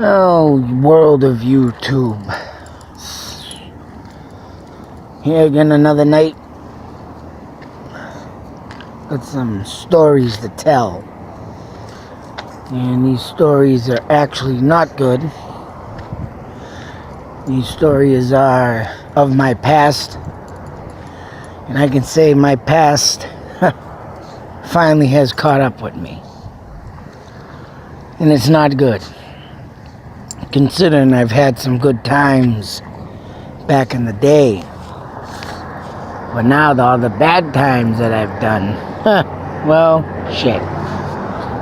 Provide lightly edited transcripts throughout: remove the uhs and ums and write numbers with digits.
Oh, world of YouTube. Here again another night. Got some stories to tell. And these stories are actually not good. These stories are of my past. And I can say my past finally has caught up with me. And it's not good. Considering I've had some good times back in the day. But now all the bad times that I've done, well, shit.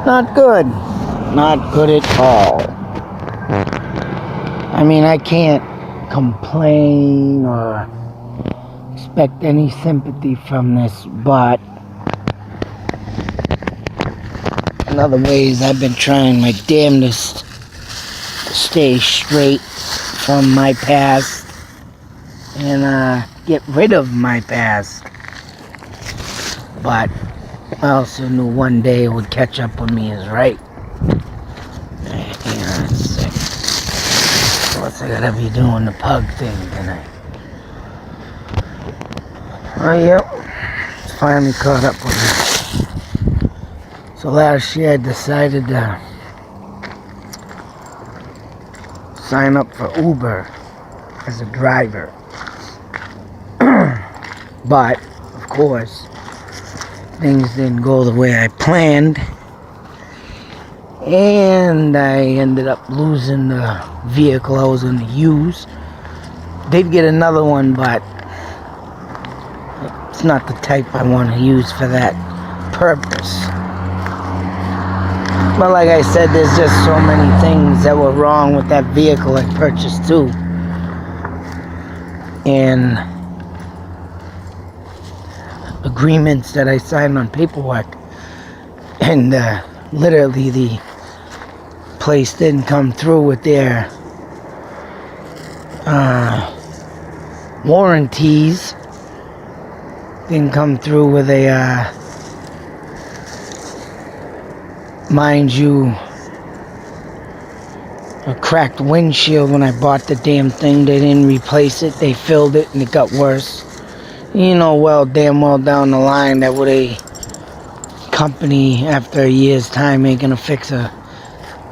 Not good. Not good at all. I mean, I can't complain or expect any sympathy from this, but in other ways, I've been trying my damnedest to stay straight from my past and get rid of my past. But I also knew one day it would catch up with me as right. Hang on a sec. What's I gotta be doing the pug thing tonight? Oh, yep. It's finally caught up with me. So last year I decided to sign up for Uber as a driver. But, of course, things didn't go the way I planned. And I ended up losing the vehicle I was going to use. Did get another one, but it's not the type I want to use for that purpose. But like I said, there's just so many things that were wrong with that vehicle I purchased too. And agreements that I signed on paperwork. And literally the place didn't come through with their warranties. Didn't come through with a mind you, a cracked windshield when I bought the damn thing. They didn't replace it. They filled it and it got worse. You know, damn well down the line that with a company after a year's time ain't gonna fix a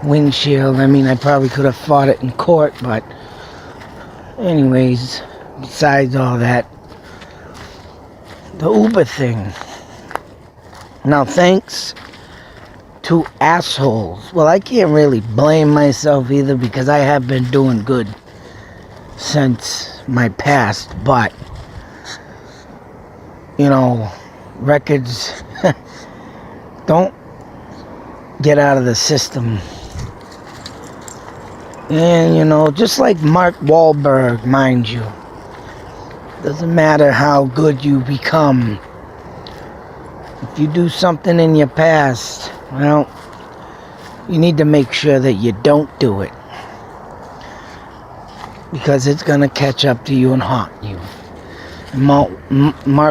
windshield. I mean, I probably could have fought it in court, but anyways, besides all that, the Uber thing. Now, thanks to assholes. Well, I can't really blame myself either because I have been doing good since my past, but you know, records don't get out of the system. And you know, just like Mark Wahlberg, mind you, doesn't matter how good you become. If you do something in your past, well, you need to make sure that you don't do it. Because it's going to catch up to you and haunt you. Mark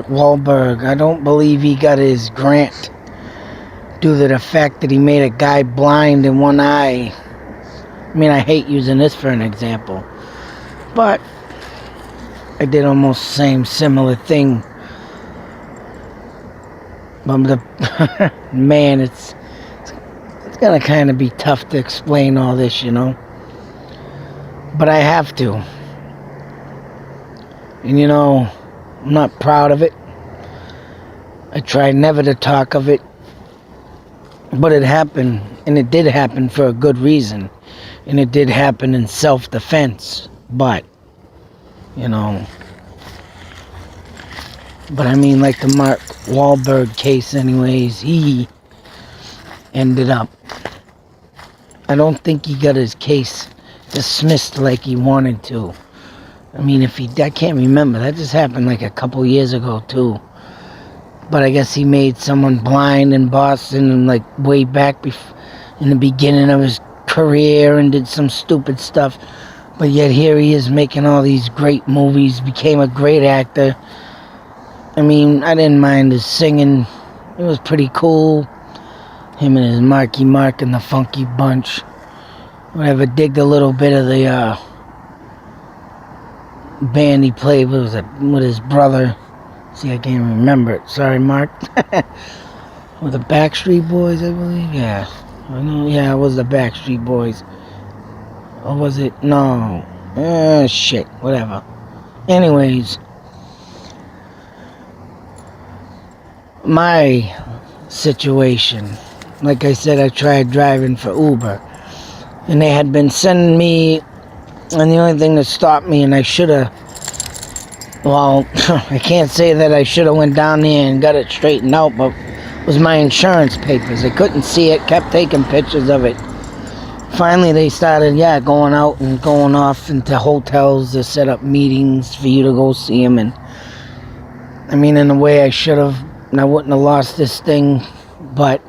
Wahlberg, I don't believe he got his grant due to the fact that he made a guy blind in one eye. I mean, I hate using this for an example. But I did almost the same similar thing. But man, it's gonna kind of be tough to explain all this, you know. But I have to. And you know, I'm not proud of it. I try never to talk of it. But it happened, and it did happen for a good reason. And it did happen in self-defense. But, you know. But I mean, like the Mark Wahlberg case anyways, he ended up, I don't think he got his case dismissed like he wanted to. I mean, I can't remember, that just happened like a couple years ago too. But I guess he made someone blind in Boston and like way back in the beginning of his career and did some stupid stuff. But yet here he is making all these great movies, became a great actor. I mean, I didn't mind his singing. It was pretty cool. Him and his Marky Mark and the Funky Bunch. whatever, digged a little bit of the band he played with his brother. See, I can't remember it. Sorry, Mark. With the Backstreet Boys, I believe. Yeah, I know. Yeah, it was the Backstreet Boys. Or was it? No. Shit. Whatever. Anyways, my situation. Like I said, I tried driving for Uber, and they had been sending me, and the only thing that stopped me, and I should have, well, I can't say that I should have went down there and got it straightened out, but was my insurance papers. I couldn't see it, kept taking pictures of it. Finally, they started, going out and going off into hotels to set up meetings for you to go see them. And I mean, in a way, I should have, and I wouldn't have lost this thing, but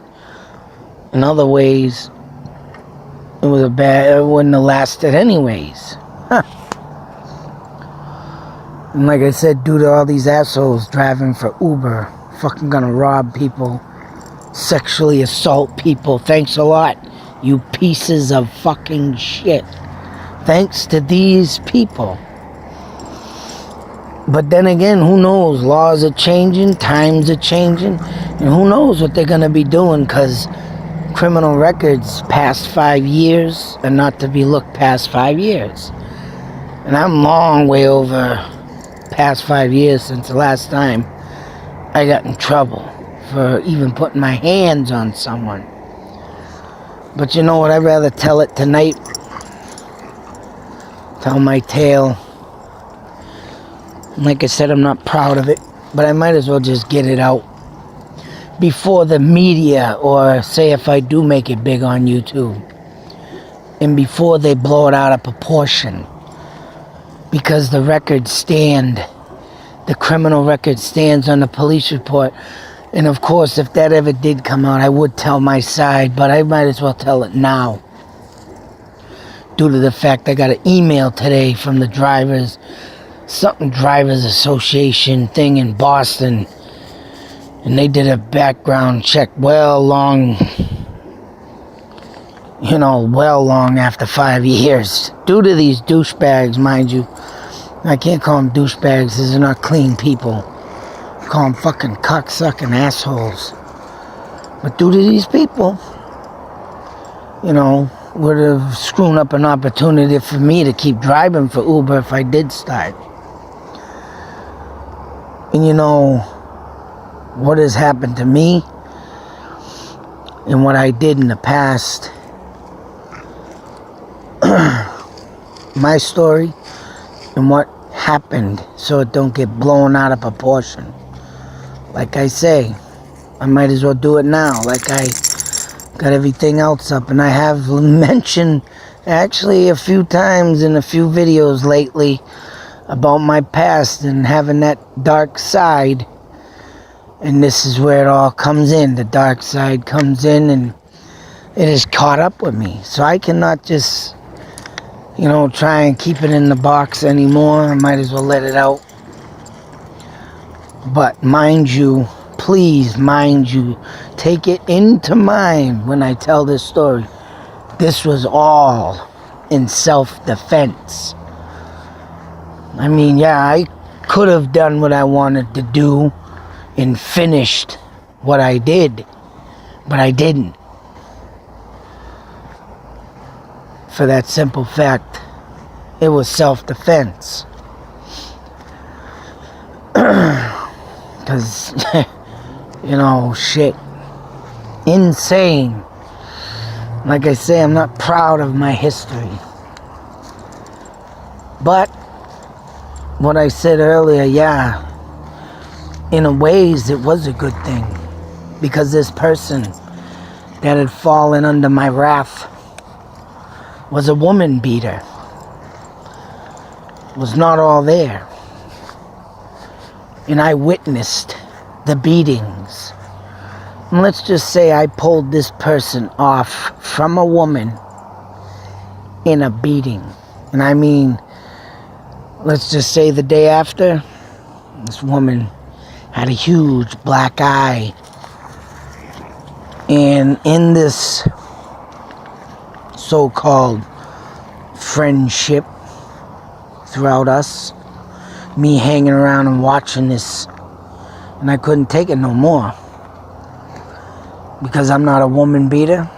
in other ways, it wouldn't have lasted anyways. And like I said, due to all these assholes driving for Uber, fucking gonna rob people, sexually assault people. Thanks a lot, you pieces of fucking shit. Thanks to these people. But then again, who knows? Laws are changing, times are changing, and who knows what they're gonna be doing, because criminal records past 5 years are not to be looked past 5 years. And I'm long way over past 5 years since the last time I got in trouble for even putting my hands on someone. But you know what? I'd rather tell it tonight. Tell my tale. Like I said, I'm not proud of it, but I might as well just get it out before the media, or say if I do make it big on YouTube, and before they blow it out of proportion. Because the criminal record stands on the police report. And of course, if that ever did come out, I would tell my side, but I might as well tell it now. Due to the fact I got an email today from the Drivers Association thing in Boston. And they did a background check well long after 5 years. Due to these douchebags, mind you. I can't call them douchebags, these are not clean people. I call them fucking cocksucking assholes. But due to these people, would have screwed up an opportunity for me to keep driving for Uber if I did start. And what has happened to me and what I did in the past, my story and what happened, so it don't get blown out of proportion. Like I say, I might as well do it now. Like I got everything else up, and I have mentioned actually a few times in a few videos lately about my past and having that dark side. And this is where it all comes in. The dark side comes in, and it is caught up with me. So I cannot just, try and keep it in the box anymore. I might as well let it out. But mind you, please, take it into mind when I tell this story. This was all in self-defense. I mean, I could have done what I wanted to do and finished what I did, but I didn't. For that simple fact, it was self-defense. Because, shit. Insane. Like I say, I'm not proud of my history. But, what I said earlier, in a ways it was a good thing. Because this person that had fallen under my wrath was a woman beater. Was not all there. And I witnessed the beatings. And let's just say I pulled this person off from a woman in a beating. And I mean, let's just say the day after, this woman had a huge black eye. And in this so-called friendship throughout us. Me hanging around and watching this. And I couldn't take it no more. Because I'm not a woman beater.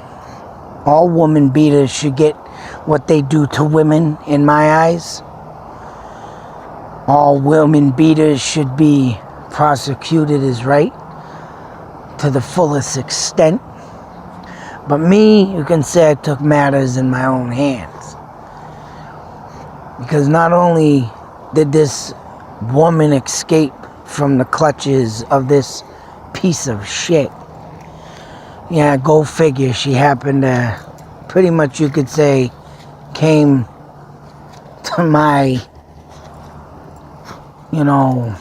All woman beaters should get what they do to women in my eyes. All women beaters should be prosecuted as right to the fullest extent. But me, you can say I took matters in my own hands. Because not only did this woman escape from the clutches of this piece of shit. Yeah, go figure. She happened to, pretty much you could say, came to my, you know,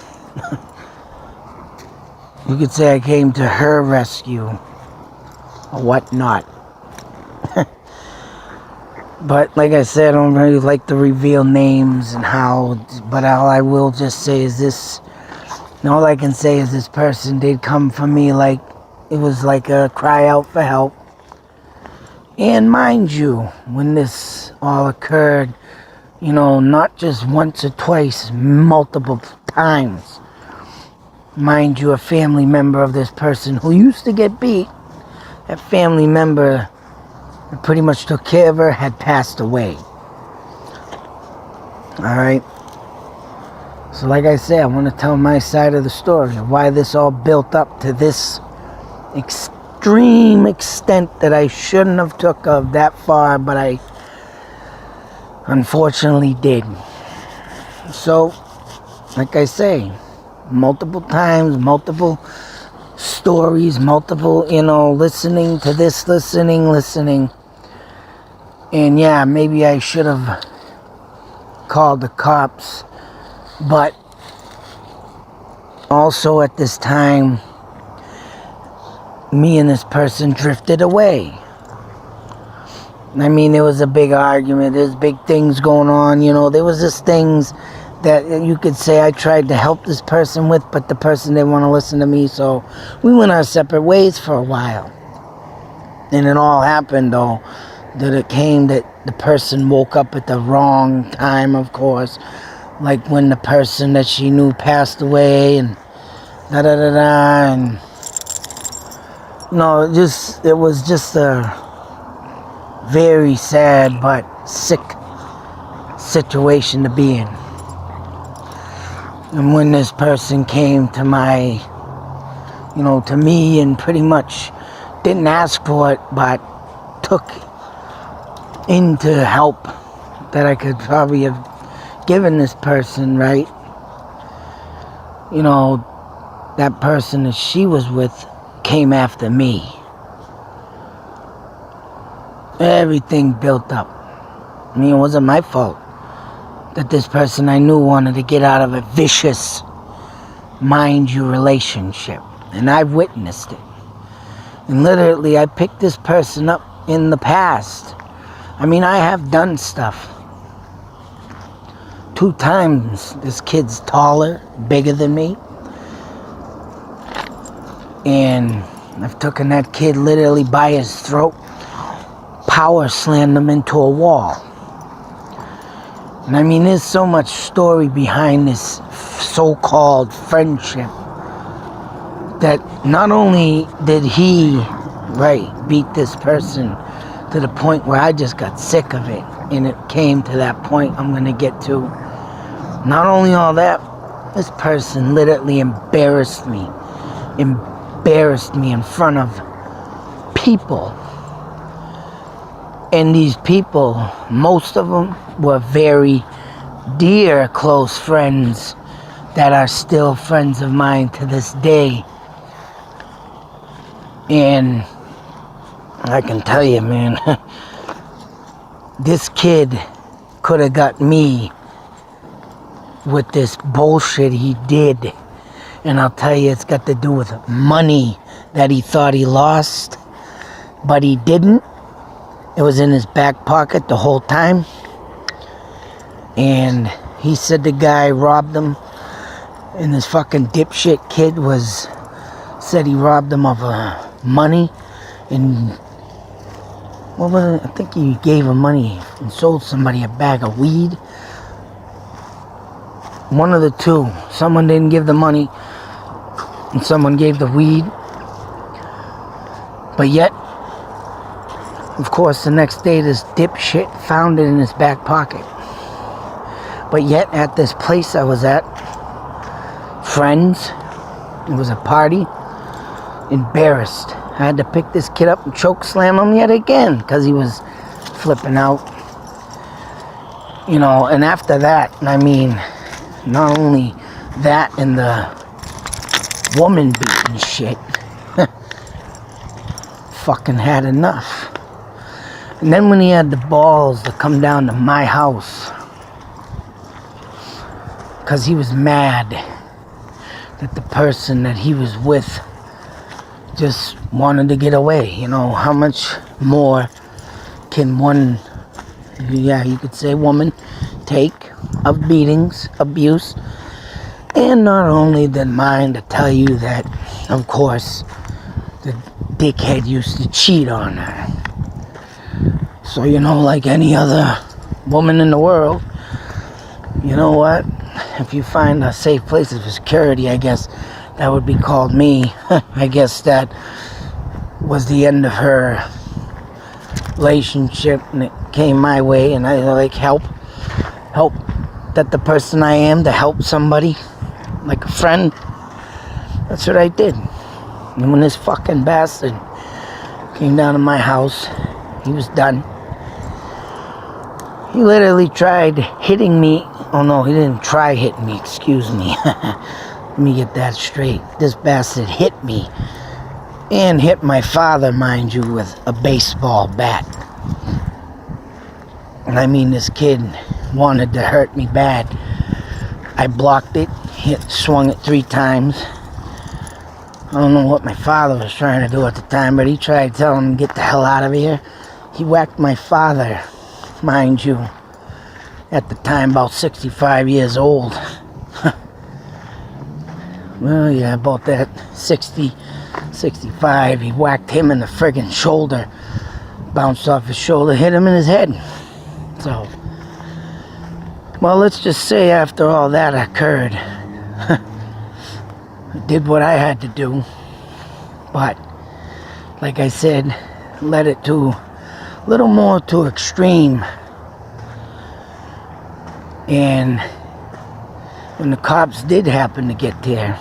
you could say I came to her rescue or whatnot. But like I said, I don't really like to reveal names and how, but all I will just say is this, and all I can say is this person did come for me like, it was like a cry out for help. And mind you, when this all occurred, you know, not just once or twice, multiple times. Mind you, a family member of this person who used to get beat, that family member that pretty much took care of her had passed away. Alright? So like I said, I want to tell my side of the story of why this all built up to this extreme extent that I shouldn't have took of that far, but I unfortunately did. So, like I say, multiple times, multiple stories, multiple, you know, listening to this, listening. And yeah, maybe I should have called the cops, but also at this time, me and this person drifted away. I mean, there was a big argument, there's big things going on, you know, there was just things that you could say I tried to help this person with, but the person didn't want to listen to me, so we went our separate ways for a while. And it all happened, though, that it came that the person woke up at the wrong time, of course, like when the person that she knew passed away, and da-da-da-da, and no, it was just a very sad but sick situation to be in. And when this person came to my, you know, to me and pretty much didn't ask for it, but took into help that I could probably have given this person, right? You know, that person that she was with came after me. Everything built up. I mean, it wasn't my fault that this person I knew wanted to get out of a vicious, mind you, relationship. And I've witnessed it. And literally, I picked this person up in the past. I mean, I have done stuff. 2 times this kid's taller, bigger than me. And I've taken that kid literally by his throat, power slammed him into a wall. And I mean, there's so much story behind this so-called friendship that not only did he, right, beat this person to the point where I just got sick of it, and it came to that point I'm going to get to. Not only all that, this person literally embarrassed me in front of people. And these people, most of them were very dear close friends that are still friends of mine to this day. And I can tell you, man, this kid could have got me with this bullshit he did. And I'll tell you, it's got to do with money that he thought he lost, but he didn't. It was in his back pocket the whole time. And he said the guy robbed him. And this fucking dipshit kid said he robbed him of money. And what was it? I think he gave him money and sold somebody a bag of weed. One of the two. Someone didn't give the money and someone gave the weed. But yet, of course, the next day this dipshit found it in his back pocket. But yet, at this place I was at, friends, it was a party, embarrassed. I had to pick this kid up and choke slam him yet again because he was flipping out. You know, and after that, I mean, not only that and the woman beating shit, fucking had enough. And then when he had the balls to come down to my house, because he was mad that the person that he was with just wanted to get away. You know, how much more can one, yeah, you could say woman, take of beatings, abuse, and not only than mine to tell you that, of course, the dickhead used to cheat on her. So, you know, like any other woman in the world, you know what? If you find a safe place of security, I guess that would be called me. I guess that was the end of her relationship, and it came my way, and I like help that the person I am to help somebody, like a friend. That's what I did. And when this fucking bastard came down to my house, he was done. He literally tried hitting me. Oh no, he didn't try hitting me, excuse me. Let me get that straight. This bastard hit me. And hit my father, mind you, with a baseball bat. And I mean, this kid wanted to hurt me bad. I blocked it, swung it 3 times. I don't know what my father was trying to do at the time, but he tried to tell him to get the hell out of here. He whacked my father, mind you, at the time about 65 years old. Well, yeah, about that 60, 65. He whacked him in the friggin' shoulder. Bounced off his shoulder, hit him in his head. So, well, let's just say after all that occurred, I did what I had to do. But, like I said, led it to a little more to extreme. And when the cops did happen to get there,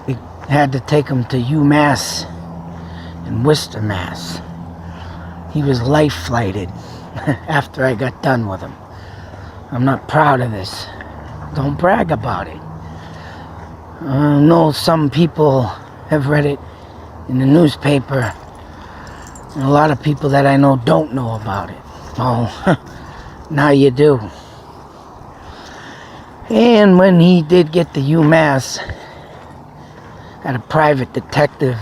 we had to take him to UMass in Worcester, Mass. He was life flighted after I got done with him. I'm not proud of this. Don't brag about it. I know some people have read it in the newspaper, and a lot of people that I know don't know about it. Oh, now you do. And when he did get to UMass, had a private detective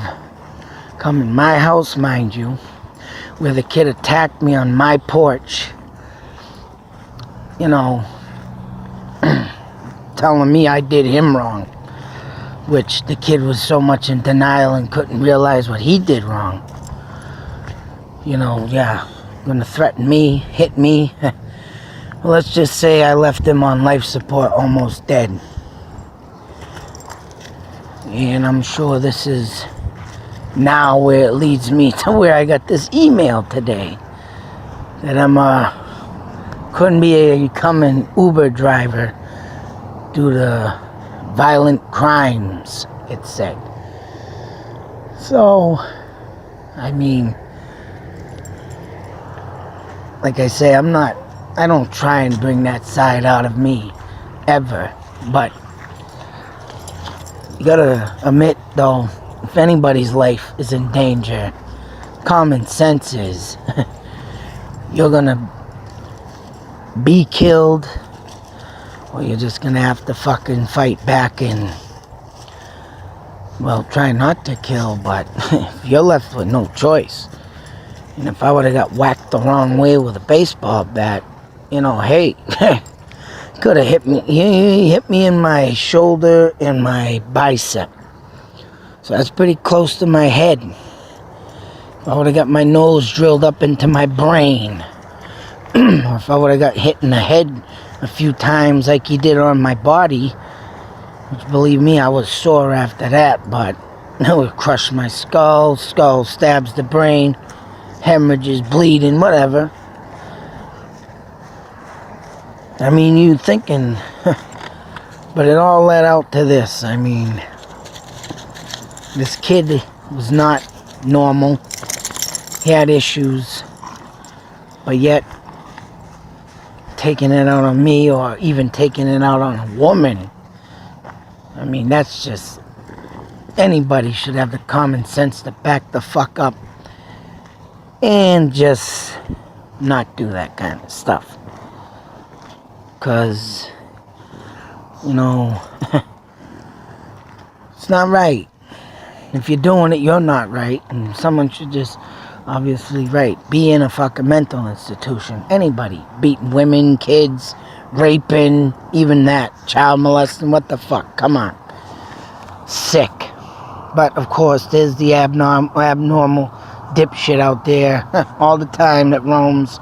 come in my house, mind you, where the kid attacked me on my porch, you know, telling me I did him wrong, which the kid was so much in denial and couldn't realize what he did wrong. You know, yeah, gonna threaten me, hit me. Well, let's just say I left him on life support, almost dead. And I'm sure this is now where it leads me to where I got this email today. That I'm couldn't become an Uber driver due to violent crimes, it said. So, I mean, like I say, I don't try and bring that side out of me, ever. But you gotta admit, though, if anybody's life is in danger, common sense is you're gonna be killed, or you're just gonna have to fucking fight back and, well, try not to kill. But if you're left with no choice, and if I would have got whacked the wrong way with a baseball bat, you know, hey, could have hit me. He hit me in my shoulder and my bicep. So that's pretty close to my head. I would have got my nose drilled up into my brain, or if I would have got hit in the head a few times like he did on my body, which, believe me, I was sore after that, but it would crush my skull stabs the brain, hemorrhages, bleeding, whatever. I mean, you thinking, but it all led out to this. I mean, this kid was not normal. He had issues, but yet taking it out on me, or even taking it out on a woman, I mean, that's just, anybody should have the common sense to back the fuck up and just not do that kind of stuff. Because, you know, it's not right. If you're doing it, you're not right. And someone should just, obviously, right, be in a fucking mental institution. Anybody. Beating women, kids, raping, even that. Child molesting, what the fuck? Come on. Sick. But, of course, there's the abnormal dipshit out there all the time that roams.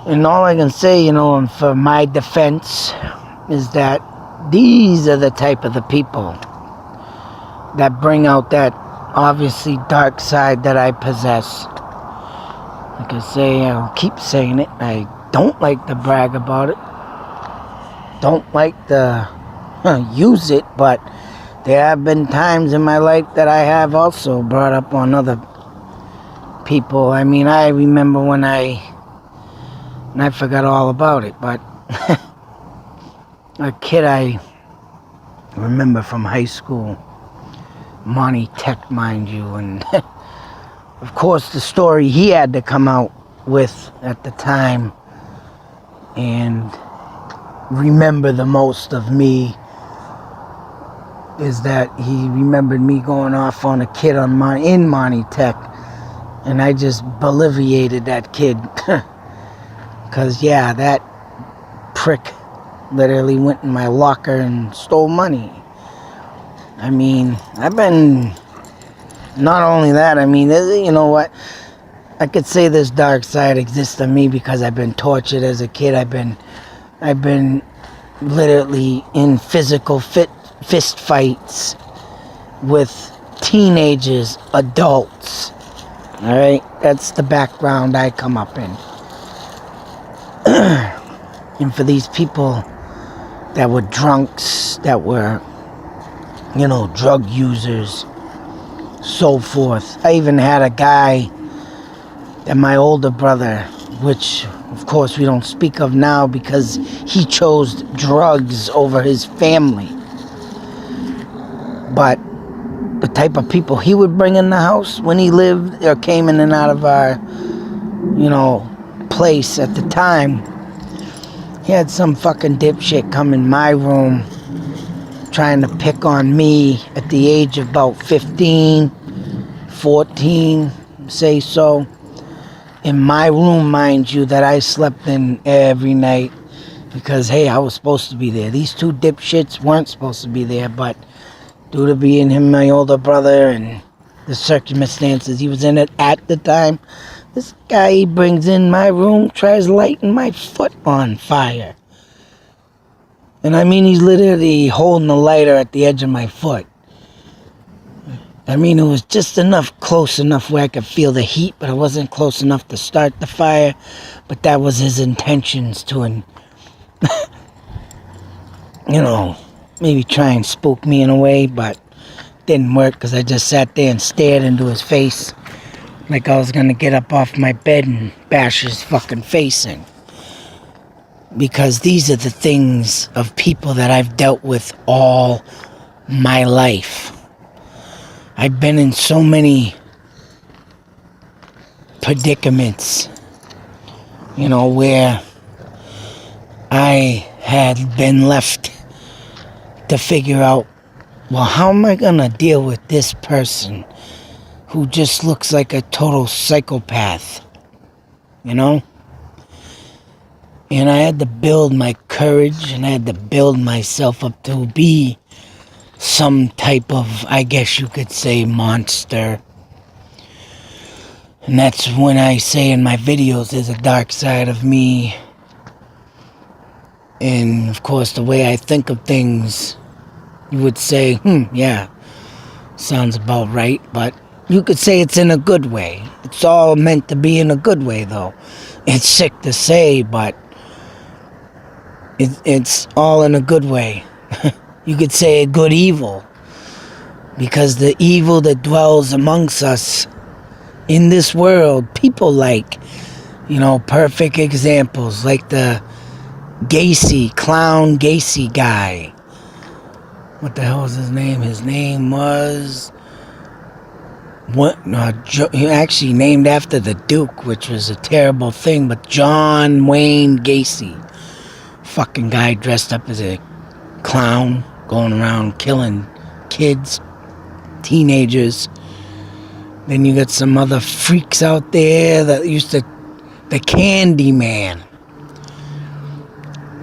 And all I can say, you know, and for my defense, is that these are the type of the people that bring out that obviously dark side that I possess. Like I say, I'll keep saying it. I don't like to brag about it. Don't like to use it, but there have been times in my life that I have also brought up on other people. I mean, I remember when I forgot all about it, but a kid I remember from high school, Monty Tech, mind you, and of course the story he had to come out with at the time and remember the most of me is that he remembered me going off on a kid in Monty Tech, and I just boliviated that kid. Because, yeah, that prick literally went in my locker and stole money. I mean, I've been, not only that, I mean, you know what? I could say this dark side exists in me because I've been tortured as a kid. I've been literally in physical fist fights with teenagers, adults. All right? That's the background I come up in. And for these people that were drunks, that were, you know, drug users, so forth. I even had a guy that my older brother, which of course we don't speak of now because he chose drugs over his family. But the type of people he would bring in the house when he lived or came in and out of our, you know, place at the time, he had some fucking dipshit come in my room trying to pick on me at the age of about 15, 14, say so. In my room, mind you, that I slept in every night because, hey, I was supposed to be there. These two dipshits weren't supposed to be there, but due to being him, my older brother, and the circumstances he was in it at the time, this guy he brings in my room tries lighting my foot on fire. And I mean, he's literally holding the lighter at the edge of my foot. I mean, it was just close enough where I could feel the heat, but it wasn't close enough to start the fire. But that was his intentions to, you know, maybe try and spook me in a way, but didn't work because I just sat there and stared into his face like I was gonna get up off my bed and bash his fucking face in. Because these are the things of people that I've dealt with all my life. I've been in so many predicaments, you know, where I had been left to figure out, well, how am I gonna deal with this person who just looks like a total psychopath, you know? And I had to build my courage, and I had to build myself up to be some type of, I guess you could say, monster. And that's when I say in my videos there's a dark side of me. And of course the way I think of things, you would say, yeah, sounds about right. But you could say it's in a good way. It's all meant to be in a good way though. It's sick to say, but it's all in a good way. You could say a good evil. Because the evil that dwells amongst us in this world, people like, perfect examples, like the clown Gacy guy. What the hell was his name? His name was... he actually named after the Duke, which was a terrible thing, but John Wayne Gacy. Fucking guy dressed up as a clown, going around killing kids, teenagers. Then you got some other freaks out there that used to... The Candy Man.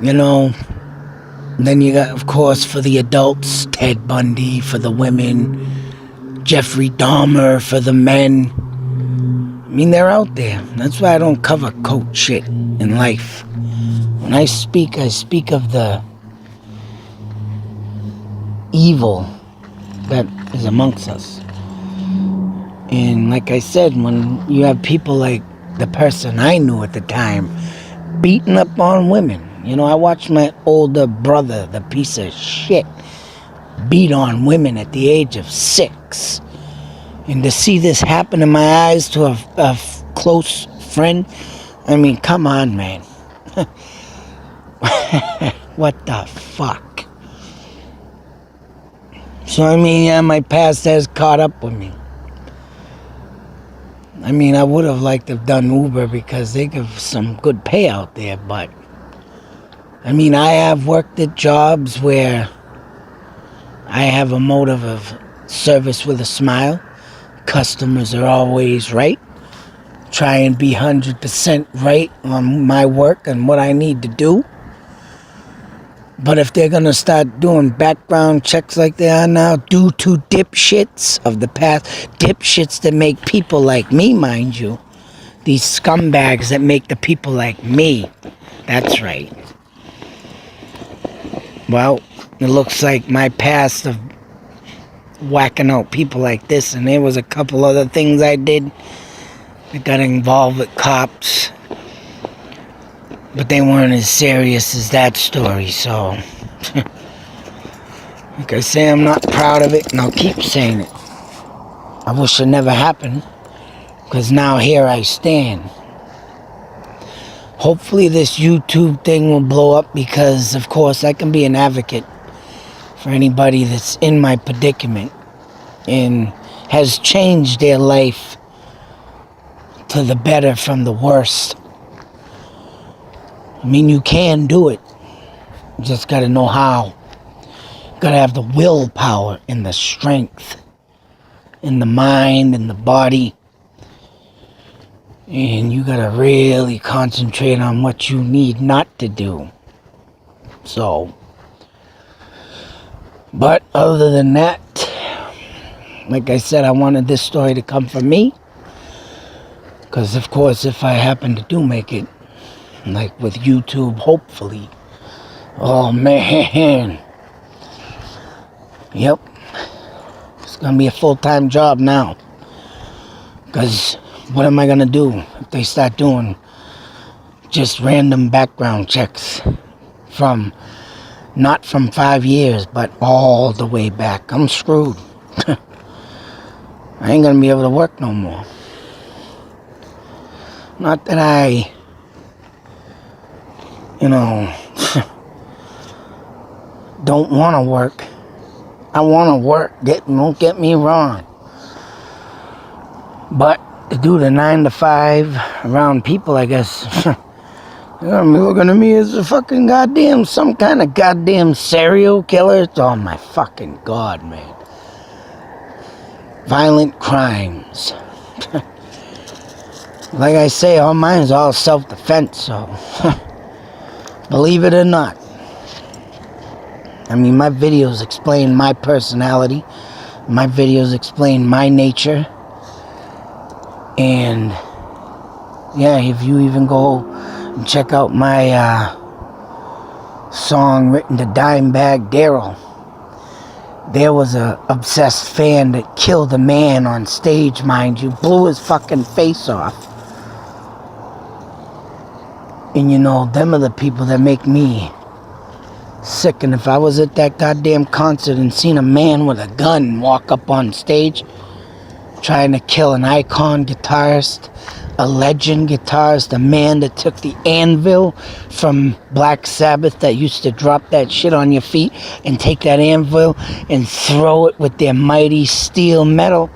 Then you got, of course, for the adults, Ted Bundy. For the women, Jeffrey Dahmer. For the men, I mean, they're out there. That's why I don't cover coat shit in life. When I speak of the evil that is amongst us. And like I said, when you have people like the person I knew at the time beating up on women. I watched my older brother, the piece of shit, beat on women at the age of 6. And to see this happen in my eyes to a close friend, I mean, come on, man. What the fuck? So, I mean, yeah, my past has caught up with me. I mean, I would have liked to have done Uber because they give some good pay out there, but I mean, I have worked at jobs where I have a motive of service with a smile. Customers are always right. Try and be 100% right on my work and what I need to do. But if they're going to start doing background checks like they are now, due to dipshits of the past, dipshits that make people like me, mind you, these scumbags that make the people like me, that's right. Well, it looks like my past of whacking out people like this, and there was a couple other things I did that got involved with cops, but they weren't as serious as that story, so like I say, I'm not proud of it, and I'll keep saying it. I wish it never happened, because now here I stand. Hopefully this YouTube thing will blow up, because of course I can be an advocate for anybody that's in my predicament and has changed their life to the better from the worst. I mean, you can do it. You just gotta know how. You gotta have the willpower and the strength in the mind and the body. And you gotta really concentrate on what you need not to do. So, but other than that, like I said, I wanted this story to come from me. Because of course, if I happen to do make it, like with YouTube, hopefully. Oh man. Yep. It's gonna be a full-time job now. Because what am I gonna do if they start doing just random background checks from, not from 5 years, but all the way back? I'm screwed. I ain't gonna be able to work no more. Not that I, don't want to work. I want to work. Don't get me wrong. But to do the 9 to 5 around people, I guess, they're gonna be looking at me as a fucking goddamn, some kind of goddamn serial killer. Oh my fucking God, man. Violent crimes. Like I say, all mine's all self-defense, so believe it or not. I mean, my videos explain my personality. My videos explain my nature. And yeah, if you even go and check out my song written to Dimebag Darrell, there was a obsessed fan that killed a man on stage, mind you, blew his fucking face off. And you know, them are the people that make me sick. And if I was at that goddamn concert and seen a man with a gun walk up on stage trying to kill an icon guitarist, a legend guitarist, a man that took the anvil from Black Sabbath that used to drop that shit on your feet and take that anvil and throw it with their mighty steel metal.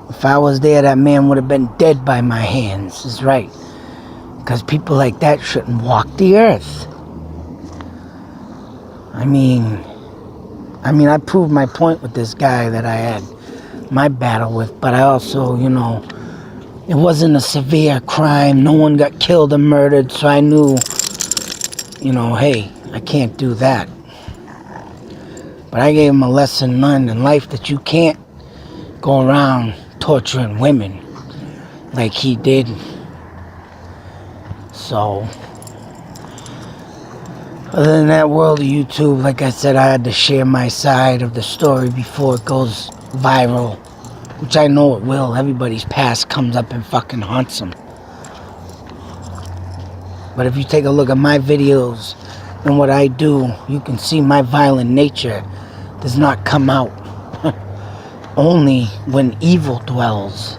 If I was there, that man would have been dead by my hands. Is right. Because people like that shouldn't walk the earth. I mean, I proved my point with this guy that I had my battle with, but I also, you know, it wasn't a severe crime. No one got killed or murdered, so I knew, you know, hey, I can't do that. But I gave him a lesson learned in life that you can't go around torturing women like he did. So, other than that world of YouTube, like I said, I had to share my side of the story before it goes viral, which I know it will. Everybody's past comes up and fucking haunts them. But if you take a look at my videos and what I do, you can see my violent nature does not come out only when evil dwells.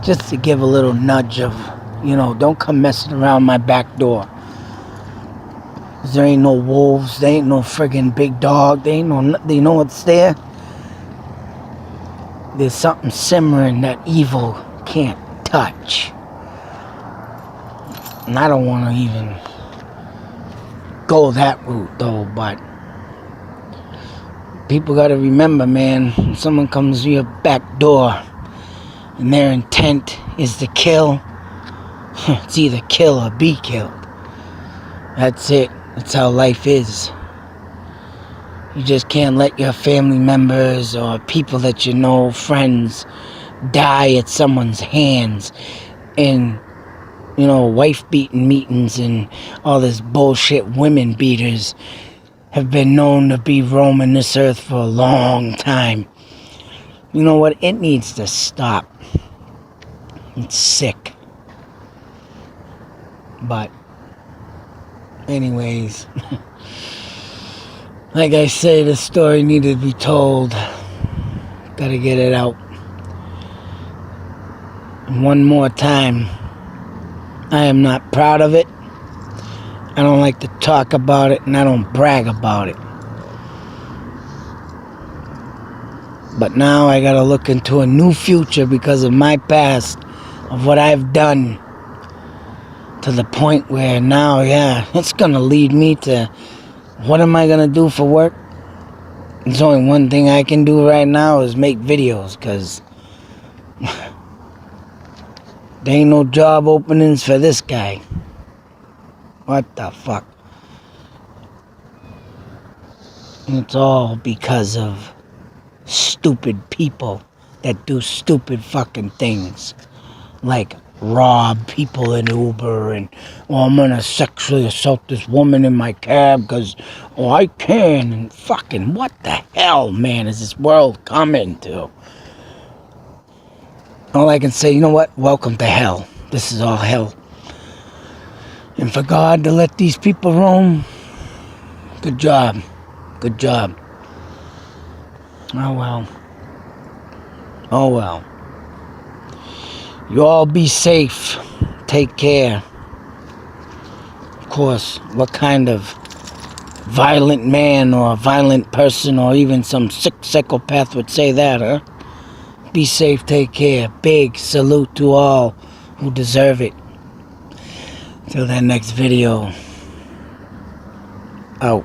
Just to give a little nudge of, you know, don't come messing around my back door. There ain't no wolves, there ain't no friggin' big dog, there ain't no, you know what's there? There's something simmering that evil can't touch. And I don't want to even go that route though, but people got to remember, man, when someone comes to your back door and their intent is to kill, it's either kill or be killed. That's it. That's how life is. You just can't let your family members or people that you know, friends, die at someone's hands in, you know, wife-beating meetings and all this bullshit. Women beaters have been known to be roaming this earth for a long time. You know what? It needs to stop. It's sick. But anyways, like I say, the story needed to be told. Gotta get it out. And one more time, I am not proud of it. I don't like to talk about it, and I don't brag about it. But now I gotta look into a new future because of my past, of what I've done, to the point where now, yeah, it's gonna lead me to, what am I gonna do for work? There's only one thing I can do right now is make videos, because there ain't no job openings for this guy. What the fuck? And it's all because of stupid people that do stupid fucking things. Like rob people in Uber and, oh, I'm gonna sexually assault this woman in my cab because, oh, I can. And fucking, what the hell, man, is this world coming to? All I can say, you know what? Welcome to hell. This is all hell. And for God to let these people roam, good job. Good job. Oh well. Oh well. You all be safe. Take care. Of course, what kind of violent man or violent person or even some sick psychopath would say that, huh? Be safe, take care. Big salute to all who deserve it. Till that next video. Out.